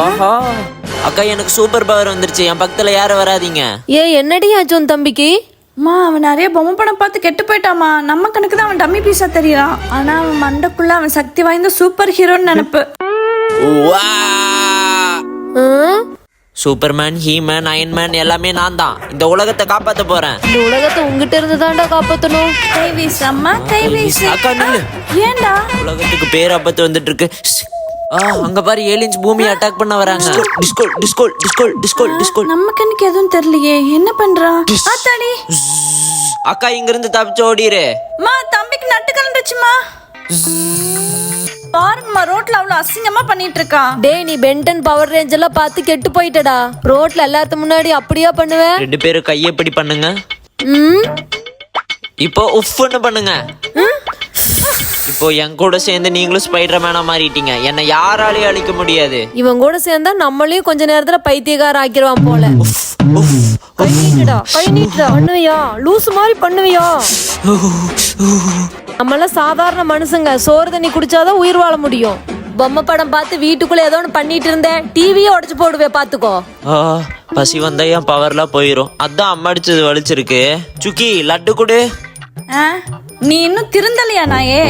ஆஹா அக்கா, எனக்கு super power வந்துருச்சு. என் பக்கத்துல யாரும் வராதீங்க. என்னடி ஆச்சு உன் தம்பிக்கு? அம்மா அவன் நிறைய பொம்மை படம் பார்த்து கெட்டு போயிட்டாமா. நம்ம கணக்கு தான் அவன் டம்மி பீஸா தெரியறான். ஆனா அவன் மண்டக்குள்ள அவன் சக்தி வாய்ந்த சூப்பர் ஹீரோன்னு நினைப்பு. சூப்பர்மேன், ஹீமேன், அயன்மேன் எல்லாமே நான் தான். இந்த உலகத்தை காப்பாத்த போறேன். இந்த உலகத்தை உங்ககிட்ட இருந்து தான்டா காப்பாத்தணும். கை வீசு அம்மா, கை வீசு. அக்கா நில்லு. ஏண்டா? உலகத்துக்கு பேர் ஆபத்து வந்துட்டு இருக்கு. அங்க பாரு, ஏலியன்ஸ் பூமியை அட்டாக் பண்ண வராங்க. டிஸ்கோல் டிஸ்கோல் டிஸ்கோல் டிஸ்கோல் டிஸ்கோல். நம்ம கண்ணுக்கு எதுவும் தெரியலையே, என்ன பண்றான்? ஆத்தாடி. அக்கா இங்க இருந்து தப்பிச்சு ஓடிரு. மா தம்பிக்கு நட்டு கலண்டுச்சுமா. பாருங்கம்மா, ரோட்ல அவ்வளவு அசிங்கமா பண்ணிட்டு இருக்கான். டேய், நீ பென்டன் பவர் ரேஞ்ச் எல்லாம் பார்த்து கெட்டு போயிட்டடா. ரோட்ல எல்லாத்து முன்னாடி அப்படியே பண்ணுவேன். 2 பேரும் கையை எப்படி பண்ணுங்க. இப்போ உஃப்னு பண்ணுங்க. இப்போ என் கூட சேர்ந்து நீங்களும் ஸ்பைடர் மேனா மாறிட்டீங்க. என்ன யாராலையும் அழிக்க முடியாது. இவன் கூட சேர்ந்தா நம்மளையும் கொஞ்ச நேரத்துல பைத்தியக்கார ஆக்கிடுவான் போல. கை நீட்டுடா, கை நீட்டுடா. பண்ணுவியா? லூசு மாதிரி பண்ணுவியா? நம்மளாம் சாதாரண மனுஷங்க. சோறு தண்ணி குடிச்சாதான் உயிர் வாழ முடியும். பொம்மை படம் பார்த்து வீட்டுக்குள்ள ஏதோ ஒன்று பண்ணிட்டு இருந்தேன். டிவியே உடச்சு போடுவே, பாத்துக்கோ. பசி வந்தா என் பவர்லாம் போயிரும். அதான் அம்மா அடிச்சது வலிச்சிருக்கு. சுக்கி லட்டு கொடு. நீ இன்னும் திருந்தலையா நாயே?